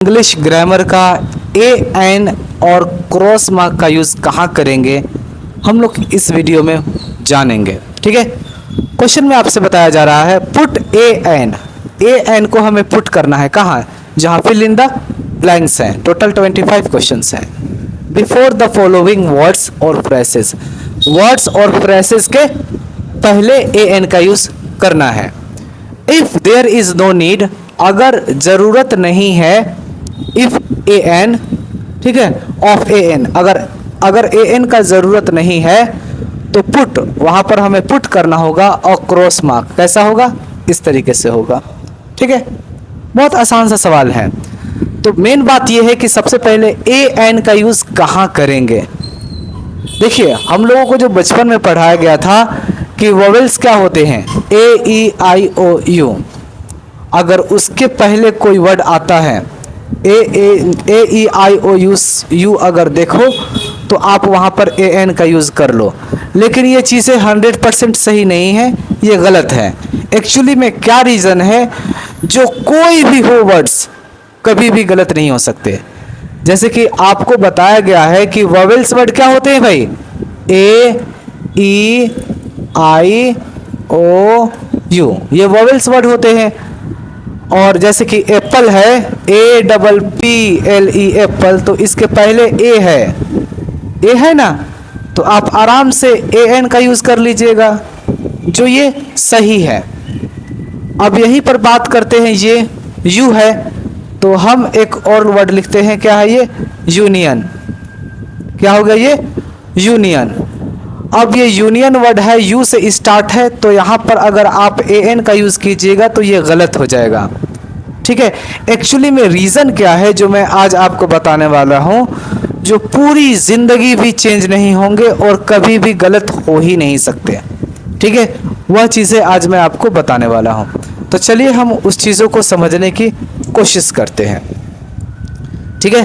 English grammar का A N और cross mark का यूज़ कहाँ करेंगे हम लोग इस वीडियो में जानेंगे। ठीक है, क्वेश्चन में आपसे बताया जा रहा है पुट ए एन को हमें पुट करना है कहाँ, जहाँ फिल इन द ब्लैंक्स हैं। टोटल 25 क्वेश्चंस हैं। बिफोर द फॉलोइंग वर्ड्स और फ्रेसेस, वर्ड्स और फ्रेसेस के पहले ए एन का यूज़ करना है। If there is no need, अगर ज़रूरत नहीं है, इफ ए एन, ठीक है, ऑफ ए एन, अगर ए एन का ज़रूरत नहीं है तो पुट, वहाँ पर हमें पुट करना होगा और क्रॉस मार्क कैसा होगा, इस तरीके से होगा। ठीक है, बहुत आसान सा सवाल है। तो मेन बात यह है कि सबसे पहले ए एन का यूज़ कहाँ करेंगे। देखिए, हम लोगों को जो बचपन में पढ़ाया गया था कि वोवेल्स क्या होते हैं, ए ई आई ओ यू। अगर उसके पहले कोई वर्ड आता है ए ई आई ओ यू अगर देखो तो आप वहाँ पर ए एन का यूज़ कर लो। लेकिन ये चीज़ें 100% सही नहीं है, ये गलत है। एक्चुअली में क्या रीज़न है, जो कोई भी हो वर्ड्स कभी भी गलत नहीं हो सकते। जैसे कि आपको बताया गया है कि वोवेल्स वर्ड क्या होते हैं भाई, ए ई आई ओ यू, ये वोवेल्स वर्ड होते हैं। और जैसे कि एप्पल है, A double P L E Apple, तो इसके पहले ए है ना, तो आप आराम से ए एन का यूज़ कर लीजिएगा, जो ये सही है। अब यहीं पर बात करते हैं, ये यू है तो हम एक और वर्ड लिखते हैं, क्या है ये, यूनियन। क्या हो गया ये, यूनियन। अब ये यूनियन वर्ड है, यू से स्टार्ट है, तो यहाँ पर अगर आप ए एन का यूज़ कीजिएगा तो ये गलत हो जाएगा। ठीक है, एक्चुअली में रीज़न क्या है जो मैं आज आपको बताने वाला हूँ, जो पूरी ज़िंदगी भी चेंज नहीं होंगे और कभी भी गलत हो ही नहीं सकते। ठीक है, वह चीज़ें आज मैं आपको बताने वाला हूँ। तो चलिए हम उस चीज़ों को समझने की कोशिश करते हैं। ठीक है,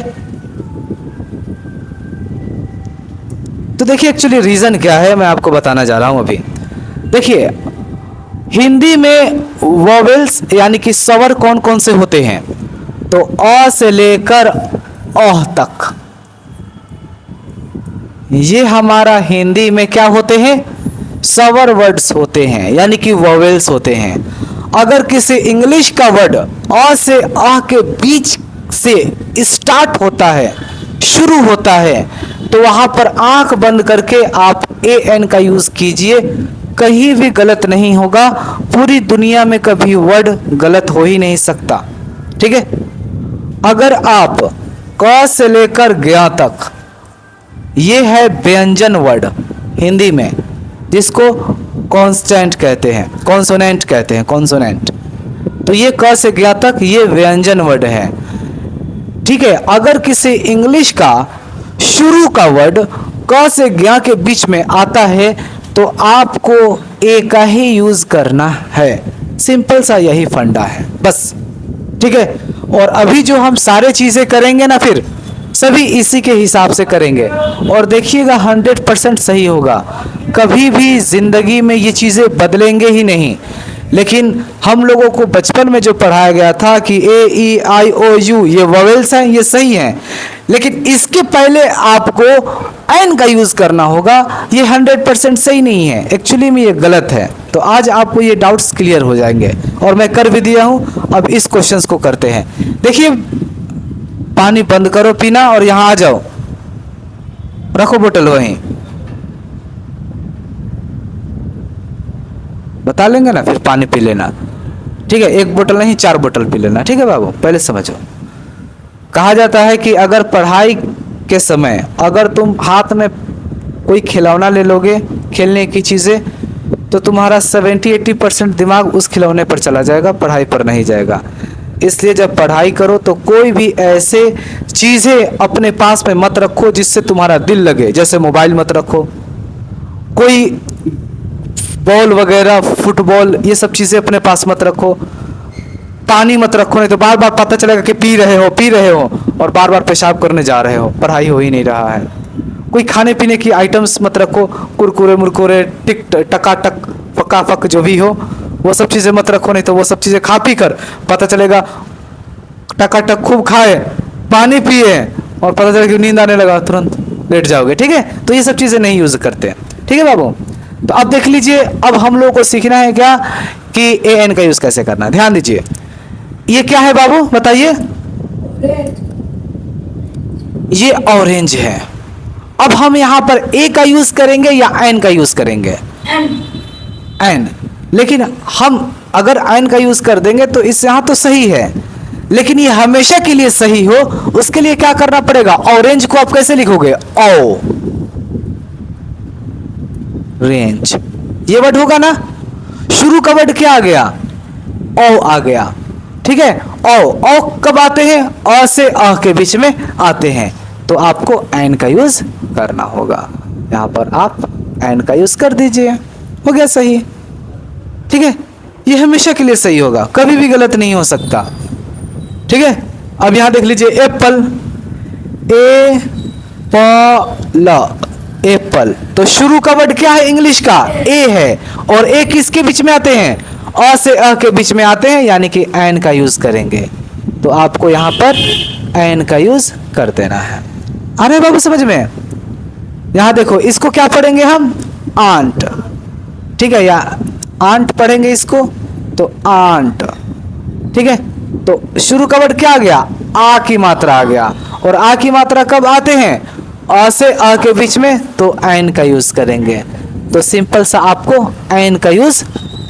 तो देखिए एक्चुअली रीज़न क्या है, मैं आपको बताना जा रहा हूँ अभी। देखिए, हिंदी में वोवेल्स यानी कि स्वर कौन कौन से होते हैं, तो अ से लेकर अह तक, ये हमारा हिंदी में क्या होते हैं, स्वर वर्ड्स होते हैं, यानी कि वोवेल्स होते हैं। अगर किसी इंग्लिश का वर्ड अ से आह के बीच से स्टार्ट होता है, शुरू होता है, तो वहाँ पर आंख बंद करके आप ए एन का यूज़ कीजिए, कहीं भी गलत नहीं होगा। पूरी दुनिया में कभी वर्ड गलत हो ही नहीं सकता। ठीक है, अगर आप क से लेकर ज्ञ तक, ये है व्यंजन वर्ड हिंदी में, जिसको कॉन्स्टेंट कहते हैं, कॉन्सोनेंट कहते हैं, कॉन्सोनेंट। तो ये क से ज्ञ तक ये व्यंजन वर्ड है। ठीक है, अगर किसी इंग्लिश का शुरू का वर्ड क से ज्ञ के बीच में आता है तो आपको ए का ही यूज़ करना है। सिंपल सा यही फंडा है बस। ठीक है, और अभी जो हम सारे चीज़ें करेंगे ना, फिर सभी इसी के हिसाब से करेंगे और देखिएगा 100% सही होगा। कभी भी ज़िंदगी में ये चीज़ें बदलेंगे ही नहीं। लेकिन हम लोगों को बचपन में जो पढ़ाया गया था कि ए ई आई ओ यू ये वोवेल्स हैं, ये सही हैं, लेकिन इसके पहले आपको एन का यूज़ करना होगा, ये 100% सही नहीं है। एक्चुअली में ये गलत है। तो आज आपको ये डाउट्स क्लियर हो जाएंगे और मैं कर भी दिया हूँ। अब इस क्वेश्चंस को करते हैं। देखिए, पानी बंद करो पीना और यहाँ आ जाओ, रखो बोतल वहीं, बता लेंगे ना, फिर पानी पी लेना। ठीक है, एक बोतल नहीं 4 बोतल पी लेना। ठीक है बाबू, पहले समझो। कहा जाता है कि अगर पढ़ाई के समय अगर तुम हाथ में कोई खिलौना ले लोगे, खेलने की चीज़ें, तो तुम्हारा 70-80% दिमाग उस खिलौने पर चला जाएगा, पढ़ाई पर नहीं जाएगा। इसलिए जब पढ़ाई करो तो कोई भी ऐसे चीज़ें अपने पास में मत रखो जिससे तुम्हारा दिल लगे। जैसे मोबाइल मत रखो, कोई बॉल वगैरह, फुटबॉल, ये सब चीज़ें अपने पास मत रखो। पानी मत रखो, नहीं तो बार बार पता चलेगा कि पी रहे हो और बार बार पेशाब करने जा रहे हो, पढ़ाई हो ही नहीं रहा है। कोई खाने पीने की आइटम्स मत रखो, कुरकुरे मुरकुरे, टिक टकाटक फकाफक जो भी हो वो सब चीज़ें मत रखो, नहीं तो वो सब चीज़ें खा पी कर पता चलेगा टकाटक खूब खाए, पानी पिए और पता चला कि नींद आने लगा, तुरंत लेट जाओगे। ठीक है, तो ये सब चीजें नहीं यूज करते हैं। ठीक है बाबू, तो अब देख लीजिए, अब हम लोगों को सीखना है क्या कि ए एन का यूज कैसे करना है। ध्यान दीजिए, ये क्या है बाबू बताइए? ये ऑरेंज है। अब हम यहां पर ए का यूज करेंगे या एन का यूज करेंगे? एन। लेकिन हम अगर एन का यूज कर देंगे तो इस यहां तो सही है, लेकिन ये हमेशा के लिए सही हो उसके लिए क्या करना पड़ेगा? ऑरेंज को आप कैसे लिखोगे? ओ रेंज, ये वर्ड होगा ना। शुरू का वर्ड क्या आ गया? ओ आ गया। ठीक है, ओ कब आते हैं? अ से अ के बीच में आते हैं, तो आपको एन का यूज करना होगा। यहां पर आप एन का यूज कर दीजिए, हो गया सही। ठीक है, ये हमेशा के लिए सही होगा, कभी भी गलत नहीं हो सकता। ठीक है, अब यहां देख लीजिए, एप्पल, ए प ल एप्पल, तो शुरू का वर्ड क्या है? इंग्लिश का ए है, और ए किसके बीच में आते हैं? अ से अ के बीच में आते हैं, यानी कि एन का यूज करेंगे। तो आपको यहां पर एन का यूज कर देना है। आ रहे बाबू समझ में? यहां देखो, इसको क्या पढ़ेंगे हम? आंट। ठीक है, या आंट पढ़ेंगे इसको, तो आंट। ठीक है, तो शुरू का वर्ड क्या आ गया? आ की मात्रा आ गया, और आ की मात्रा कब आते हैं? अ से अ के बीच में, तो एन का यूज करेंगे। तो सिंपल सा आपको एन का यूज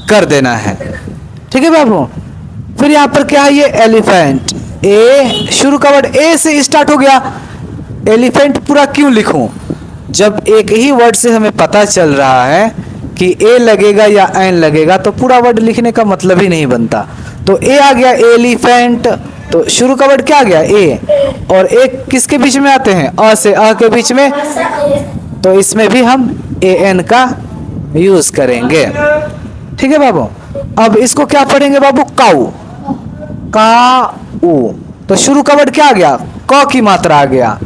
कर देना है। ठीक है बाबू, फिर यहां पर क्या है? ये एलिफेंट, ए शुरू का वर्ड ए से स्टार्ट हो गया। एलिफेंट पूरा क्यों लिखूं? जब एक ही वर्ड से हमें पता चल रहा है कि ए लगेगा या एन लगेगा, तो पूरा वर्ड लिखने का मतलब ही नहीं बनता। तो ए आ गया एलिफेंट, तो शुरू का वर्ड क्या आ गया? ए, और ए किसके बीच में आते हैं? अ से अ के बीच में, तो इसमें भी हम ए एन का यूज करेंगे। ठीक है बाबू, अब इसको क्या पढ़ेंगे बाबू? काऊ, काऊ, तो शुरू का वर्ड क्या आ गया? क की मात्रा आ गया।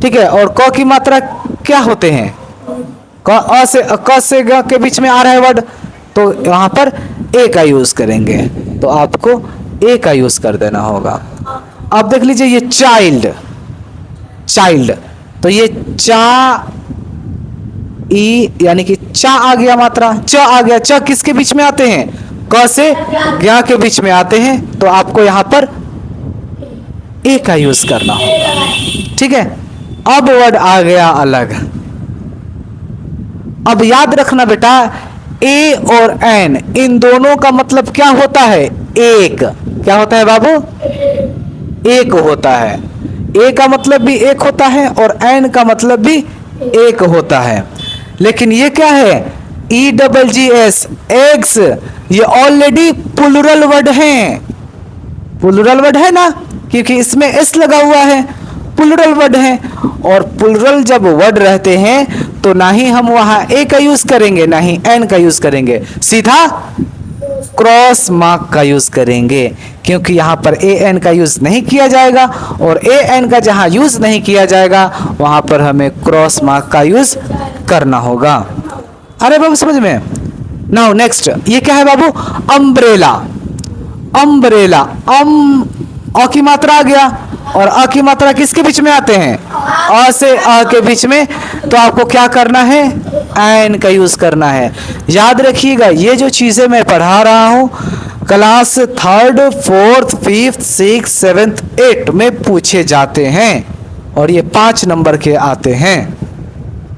ठीक है, और क की मात्रा क्या होते हैं? क से क से ग के बीच में आ रहा है वर्ड, तो वहां पर ए का यूज करेंगे। तो आपको ए का यूज कर देना होगा। अब देख लीजिए, ये चाइल्ड, चाइल्ड, तो ये चा ई, यानी कि चा आ गया मात्रा, च आ गया। च किसके बीच में आते हैं? क से ज्ञा के बीच में आते हैं, तो आपको यहां पर ए का यूज करना होगा। ठीक है, अब वर्ड आ गया अलग। अब याद रखना बेटा, ए और एन, इन दोनों का मतलब क्या होता है? एक। क्या होता है बाबू? एक होता है। ए का मतलब भी एक होता है, और एन का मतलब भी एक होता है। लेकिन ये क्या है? E double G S, eggs, ये ऑलरेडी प्लुरल वर्ड है। प्लुरल वर्ड है ना, क्योंकि इसमें एस लगा हुआ है, प्लुरल वर्ड है। और प्लुरल जब वर्ड रहते हैं तो ना ही हम वहां ए का यूज करेंगे, ना ही एन का यूज करेंगे, सीधा क्रॉस मार्क का यूज करेंगे, क्योंकि यहां पर ए एन का यूज नहीं किया जाएगा, और ए एन का जहां यूज नहीं किया जाएगा वहां पर हमें क्रॉस मार्क का यूज करना होगा। अरे बाबू समझ में? नाउ नेक्स्ट, ये क्या है बाबू? अम्ब्रेला। अम्ब्रेला, अ की मात्रा आ गया, और अ की मात्रा किसके बीच में आते हैं? अ से अ के बीच में, तो आपको क्या करना है? एन का यूज करना है। याद रखिएगा, ये जो चीजें मैं पढ़ा रहा हूं class 3rd 4th 5th 6th 7th 8th में पूछे जाते हैं, और ये 5 नंबर के आते हैं।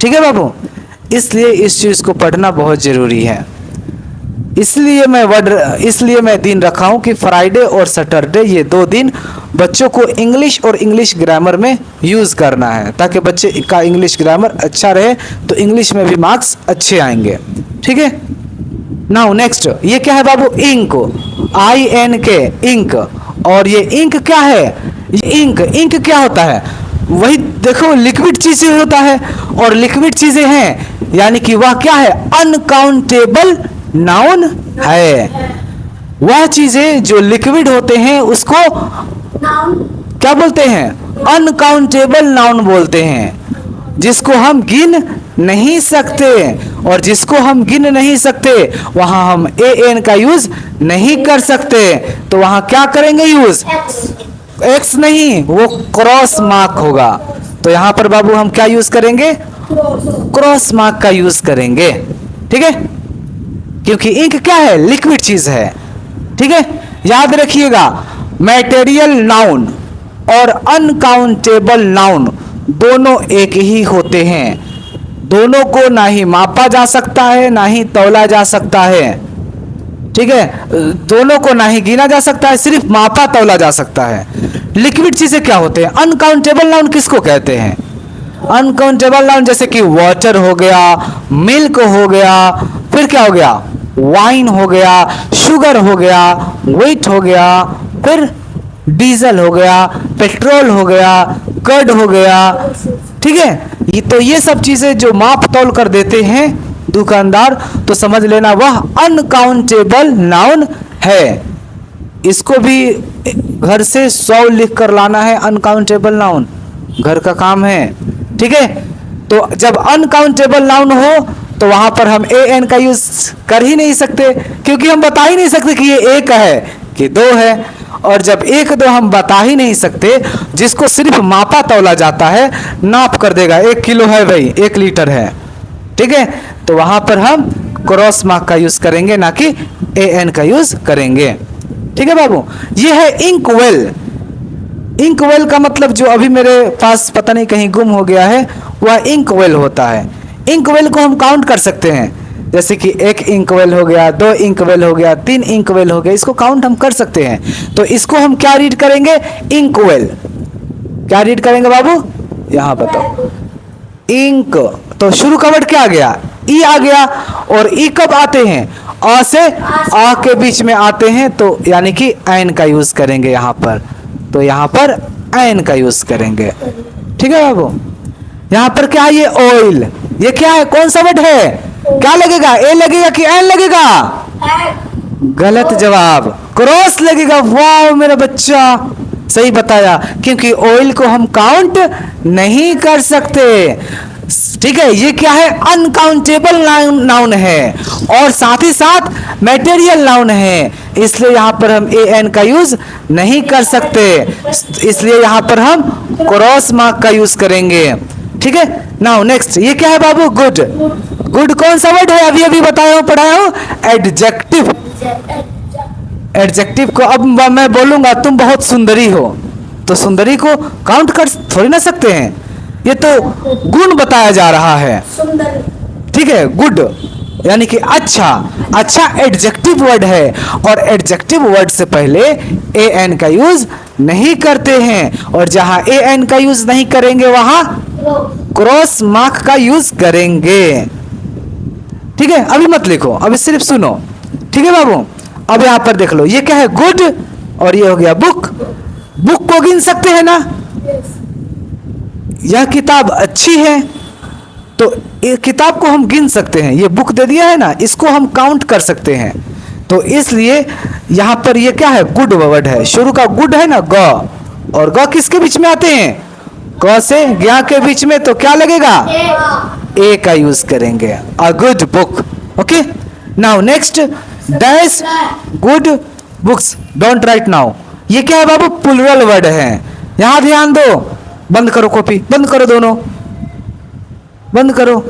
ठीक है बाबू, इसलिए इस चीज को पढ़ना बहुत जरूरी है। इसलिए मैं दिन रखा हूं कि फ्राइडे और सैटरडे, ये 2 दिन बच्चों को इंग्लिश और इंग्लिश ग्रामर में यूज करना है, ताकि बच्चे का इंग्लिश ग्रामर अच्छा रहे, तो इंग्लिश में भी मार्क्स अच्छे आएंगे। ठीक है, नाउ नेक्स्ट, ये क्या है बाबू? Ink, INK, ink. और ये इंक क्या है? ये इंक क्या होता है? वही देखो, लिक्विड चीजें होता है, और लिक्विड चीजें हैं, यानी कि वह क्या है? अनकाउंटेबल नाउन है। वह चीजें जो लिक्विड होते हैं उसको क्या बोलते हैं? अनकाउंटेबल नाउन बोलते हैं, जिसको हम गिन नहीं सकते, और जिसको हम गिन नहीं सकते वहां हम ए एन का यूज नहीं कर सकते, तो वहां क्या करेंगे यूज? एक्स नहीं, वो क्रॉस मार्क होगा। तो यहां पर बाबू हम क्या यूज करेंगे? क्रॉस मार्क का यूज करेंगे। ठीक है, क्योंकि इंक क्या है? लिक्विड चीज है। ठीक है, याद रखिएगा, मैटेरियल नाउन और अनकाउंटेबल नाउन दोनों एक ही होते हैं। दोनों को ना ही मापा जा सकता है ना ही तौला जा सकता है। ठीक है, दोनों को ना ही गिना जा सकता है, सिर्फ मापा तौला जा सकता है। लिक्विड चीजें क्या होते हैं? अनकाउंटेबल नाउन किसको कहते हैं? अनकाउंटेबल नाउन जैसे कि वाटर हो गया, मिल्क हो गया, फिर क्या हो गया? वाइन हो गया, शुगर हो गया, वेट हो गया, फिर डीजल हो गया, पेट्रोल हो गया, कर्ड हो गया। ठीक है, ये सब चीजें जो माप तौल कर देते हैं दुकानदार, तो समझ लेना वह अनकाउंटेबल नाउन है। इसको भी घर से 100 लिख कर लाना है, अनकाउंटेबल नाउन घर का काम है। ठीक है, तो जब अनकाउंटेबल नाउन हो तो वहां पर हम ए एन का यूज कर ही नहीं सकते, क्योंकि हम बता ही नहीं सकते कि ये एक है कि दो है। और जब एक दो हम बता ही नहीं सकते, जिसको सिर्फ मापा तौला जाता है, नाप कर देगा 1 किलो है भाई, 1 लीटर है। ठीक है, तो वहां पर हम क्रॉस मार्क का यूज करेंगे, ना कि ए एन का यूज करेंगे। ठीक है बाबू, ये है इंक वेल। इंक वेल का मतलब जो अभी मेरे पास पता नहीं कहीं गुम हो गया है, वह इंक वेल होता है। इंक वेल को हम काउंट कर सकते हैं, जैसे कि 1 इंक वेल हो गया, 2 इंक वेल हो गया, 3 इंक वेल हो गया, इसको काउंट हम कर सकते हैं। तो इसको हम क्या रीड करेंगे? Ink well. क्या रीड करेंगे बाबू? यहां बताओ, इंक। तो शुरू का वर्ड क्या आ गया? ई आ गया। और ई कब आते हैं? अ से आ के बीच में आते हैं, तो यानी कि एन का यूज करेंगे यहां पर। तो यहां पर एन का यूज करेंगे। ठीक है बाबू, यहां पर क्या है? ये ऑयल। ये क्या है? कौन सा वर्ड है? क्या लगेगा? ए लगेगा कि एन लगेगा? गलत जवाब, क्रॉस लगेगा। वाह मेरा बच्चा, सही बताया, क्योंकि ऑयल को हम काउंट नहीं कर सकते। ठीक है, ये क्या है? अनकाउंटेबल नाउन है और साथ ही साथ मैटेरियल नाउन है, इसलिए यहां पर हम ए एन का यूज नहीं कर सकते, इसलिए यहां पर हम क्रॉस मार्क का यूज करेंगे। ठीक है, नाउ नेक्स्ट, ये क्या है बाबू? गुड। गुड कौन सा वर्ड है? अभी अभी बताया हूं, पढ़ाया हूं, एडजेक्टिव। एडजेक्टिव को अब मैं बोलूंगा तुम बहुत सुंदरी हो, तो सुंदरी को काउंट कर थोड़ी ना सकते हैं, ये तो गुण बताया जा रहा है। ठीक है, गुड यानी कि अच्छा। अच्छा एडजेक्टिव वर्ड है, और एडजेक्टिव वर्ड से पहले ए एन का यूज नहीं करते हैं, और जहां ए एन का यूज नहीं करेंगे वहां क्रॉस मार्क का यूज करेंगे। ठीक है, अभी मत लिखो, अभी सिर्फ सुनो। ठीक है बाबू, अब यहां पर देख लो, ये क्या है? गुड, और ये हो गया बुक। बुक को गिन सकते हैं ना? यह किताब अच्छी है, तो किताब को हम गिन सकते हैं। ये बुक दे दिया है ना, इसको हम काउंट कर सकते हैं। तो इसलिए यहां पर ये क्या है? गुड वर्ड है। शुरू का गुड है ना, ग, और ग किसके बीच में आते हैं? क से ज्ञा के बीच में, तो क्या लगेगा? ए का यूज करेंगे, a good book. Okay, now next, dash good books don't write now. ये क्या है बाबू? प्लूरल वर्ड है, यहां ध्यान दो। बंद करो कॉपी, बंद करो, दोनों बंद करो।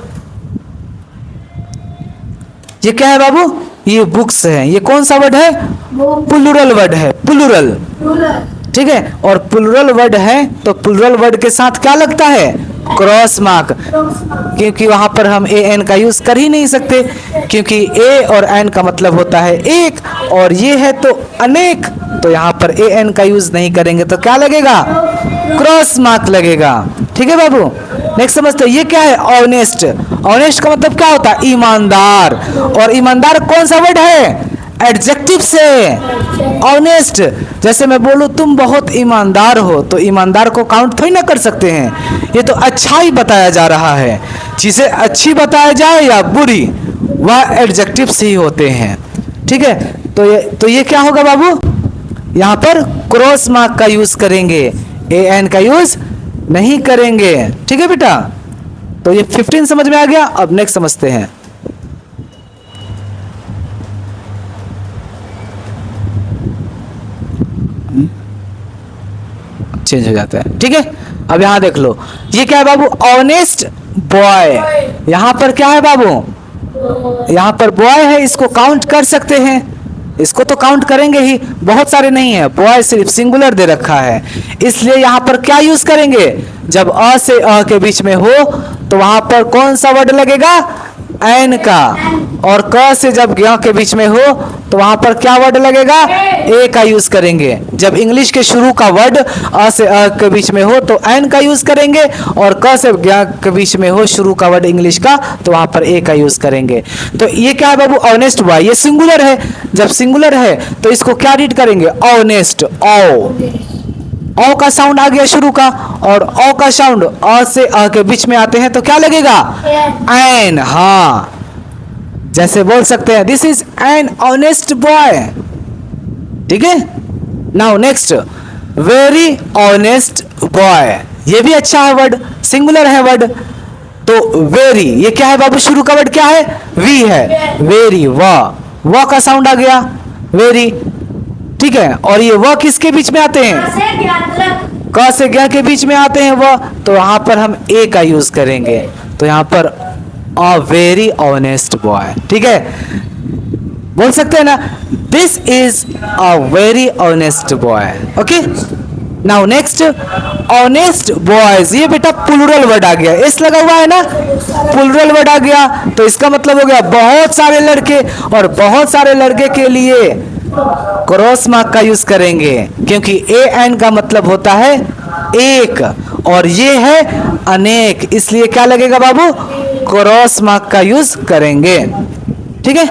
ये क्या है बाबू? ये बुक्स है। ये कौन सा वर्ड है? प्लूरल वर्ड है, प्लूरल। ठीक है, और प्लूरल वर्ड है तो प्लूरल वर्ड के साथ क्या लगता है? क्रॉस मार्क, क्योंकि वहां पर हम ए एन का यूज कर ही नहीं सकते, क्योंकि ए और एन का मतलब होता है एक, और ये है तो अनेक, तो यहां पर ए एन का यूज नहीं करेंगे, तो क्या लगेगा? क्रॉस मार्क लगेगा। ठीक है बाबू, नेक्स्ट समझते हैं, ये क्या है? ऑनेस्ट। ऑनेस्ट का मतलब क्या होता है? ईमानदार। और ईमानदार कौन सा वर्ड है? एडजेक्टिव से। ऑनेस्ट, जैसे मैं बोलूं तुम बहुत ईमानदार हो, तो ईमानदार को काउंट थोड़ी ना कर सकते हैं, ये तो अच्छा ही बताया जा रहा है। चीजें अच्छी बताया जाए या बुरी, वह एडजेक्टिव से ही होते हैं। ठीक है, तो ये क्या होगा बाबू? यहां पर क्रॉस मार्क का यूज करेंगे, ए एन का यूज नहीं करेंगे। ठीक है बेटा, तो ये 15 समझ में आ गया। अब नेक्स्ट समझते हैं। चेंज हो जाता है। ठीक है, अब यहाँ देख लो, ये क्या है बाबू? Honest boy. यहाँ पर क्या है बाबू? यहाँ पर बॉय है, इसको काउंट कर सकते हैं, इसको तो काउंट करेंगे ही, बहुत सारे नहीं है, बॉय सिर्फ सिंगुलर दे रखा है, इसलिए यहाँ पर क्या यूज करेंगे? जब अ से अ के बीच में हो तो वहां पर कौन सा वर्ड लगेगा? एन का। और क से जब ग के बीच में हो तो वहां पर क्या वर्ड लगेगा? ए का यूज करेंगे। जब इंग्लिश के शुरू का वर्ड अ से अ के बीच में हो तो एन का यूज करेंगे, और क से ग के बीच में हो शुरू का वर्ड इंग्लिश का तो वहां पर ए का यूज करेंगे। तो ये क्या है बाबू? ऑनेस्ट बॉय, ये सिंगुलर है, जब सिंगुलर है तो इसको क्या रीड करेंगे? ऑनेस्ट। ओ का साउंड आ गया शुरू का, और ओ का साउंड अ से अ के बीच में आते हैं तो क्या लगेगा? एन। हाँ, जैसे बोल सकते हैं this is an honest boy. ठीक है, now next, very honest boy. ये भी अच्छा है वर्ड, सिंगुलर है वर्ड। तो वेरी, ये क्या है बाबू? शुरू का वर्ड क्या है? वी है, वेरी। व का साउंड आ गया, वेरी। ठीक है, और ये व किसके बीच में आते हैं? क से ज्ञ के बीच में आते हैं व, तो यहाँ पर हम ए का यूज करेंगे। तो यहाँ पर अ वेरी ऑनेस्ट बॉय। ठीक है, बोल सकते हैं ना, this is a very honest boy. Okay, now next, honest boys. ये बेटा प्लूरल वर्ड आ गया, एस लगा हुआ है ना, प्लूरल वर्ड आ गया, तो इसका मतलब हो गया बहुत सारे लड़के, और बहुत सारे लड़के के लिए क्रॉस मार्क का यूज करेंगे, क्योंकि ए एन का मतलब होता है एक, और ये है अनेक, इसलिए क्या लगेगा बाबू? क्रॉस मार्क का यूज करेंगे। ठीक है,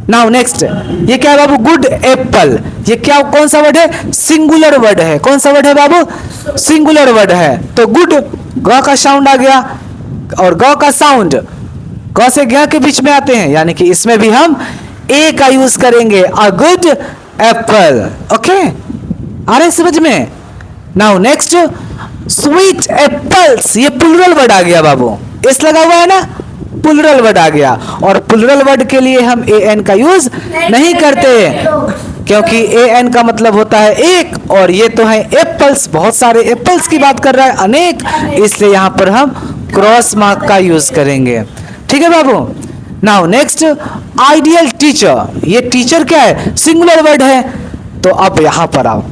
नाउ नेक्स्ट, ये क्या है बाबू? Good Apple. ये क्या, कौन सा वर्ड है? सिंगुलर वर्ड है। कौन सा वर्ड है बाबू? सिंगुलर वर्ड है। तो गुड, ग का साउंड आ गया, और ग का साउंड ग से ग के बीच में आते हैं, यानी कि इसमें भी हम ए का यूज करेंगे, अ गुड एप्पल। ओके, आ रहे समझ में? Now next, sweet apples. ये प्लूरल वर्ड आ गया बाबू, एस लगा हुआ है ना, प्लूरल वर्ड आ गया, और प्लूरल वर्ड के लिए हम ए एन का यूज नहीं करते, क्योंकि ए एन का मतलब होता है एक, और ये तो है एप्पल्स, बहुत सारे एप्पल्स की बात कर रहा है, अनेक, इसलिए यहां पर हम क्रॉस मार्क का यूज करेंगे। ठीक है बाबू, नाउ नेक्स्ट, आइडियल टीचर। ये टीचर क्या है? सिंगुलर वर्ड है। तो अब यहां पर आओ,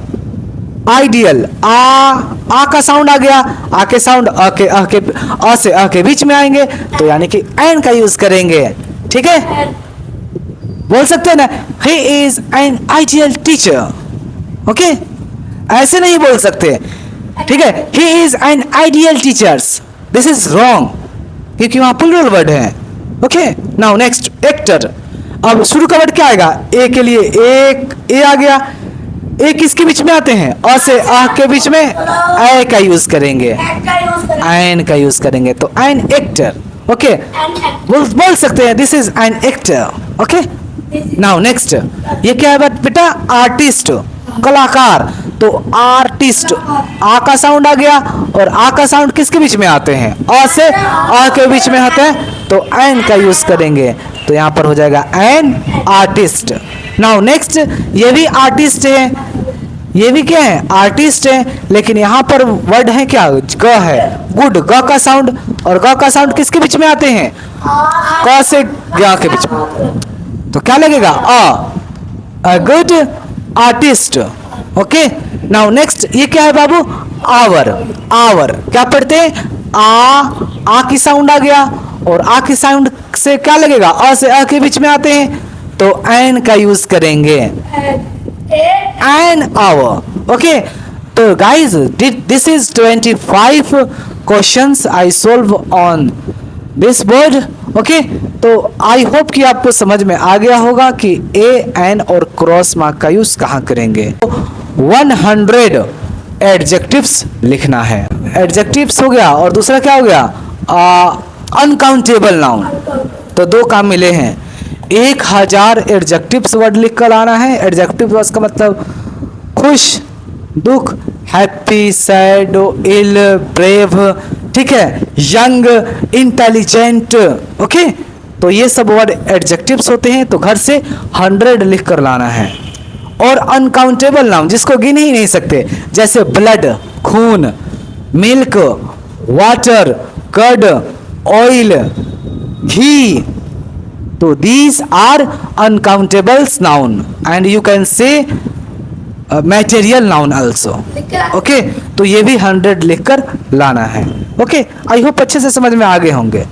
आइडियल, आ का साउंड आ गया, आ के साउंड अ से अ के बीच में आएंगे, तो यानी कि एन का यूज करेंगे। ठीक है, बोल सकते हैं ना, he is an ideal teacher. Okay, ऐसे नहीं बोल सकते। ठीक है, he is an ideal teachers, this is wrong, क्योंकि वहां प्लूरल वर्ड है। Okay, now next, actor. अब शुरू का वर्ड क्या आएगा? ए के लिए एक, ए आ गया, ए किसके बीच में आते हैं? अ से अ के बीच में ए का यूज करेंगे, एन का यूज करेंगे, तो एन एक्टर। ओके, बोल सकते हैं this is an actor. Okay, now next, ये क्या है बेटा? आर्टिस्ट, कलाकार। तो आर्टिस्ट, आ का साउंड आ गया, और आ का साउंड किसके बीच में आते हैं? अ से अ के बीच में आते हैं, तो एन का यूज करेंगे, तो यहां पर हो जाएगा एन आर्टिस्ट। नाउ नेक्स्ट, ये भी आर्टिस्ट है, ये भी क्या है? आर्टिस्ट है, लेकिन यहां पर वर्ड है क्या? ग है, गुड, ग का साउंड, और ग का साउंड किसके बीच में आते हैं? क से ग के बीच में, तो क्या लगेगा? A good artist. Okay, now next, ये क्या है बाबू? आवर। आवर क्या पढ़ते हैं? आ की साउंड आ गया, और आ की साउंड से क्या लगेगा? अ से अ के बीच में आते हैं, तो एन का यूज करेंगे, एन आवर। ओके, तो guys this is 25 questions I solve on this board. Okay, तो आई होप कि आपको समझ में आ गया होगा कि ए एन और क्रॉस मार्क का यूज कहां करेंगे। 100 एडजेक्टिव्स लिखना है। एडजेक्टिव्स हो गया, और दूसरा क्या हो गया? Uncountable noun. तो दो काम मिले हैं, 1000 एडजेक्टिव्स वर्ड लिख कर आना है। एडजेक्टिव वर्ड का मतलब खुश, दुख, हैप्पी, सैड, इल, ब्रेव, ठीक है, यंग, इंटेलिजेंट। ओके, तो ये सब वर्ड एडजेक्टिव्स होते हैं, तो घर से 100 लिख कर लाना है। और अनकाउंटेबल नाउन, जिसको गिन ही नहीं सकते, जैसे ब्लड, खून, मिल्क, वाटर, कर्ड, ऑयल, घी. तो these are uncountable noun and you can say material noun also. Okay, तो ये भी 100 लिखकर लाना है. ओके, आई होप अच्छे से समझ में आ गए होंगे.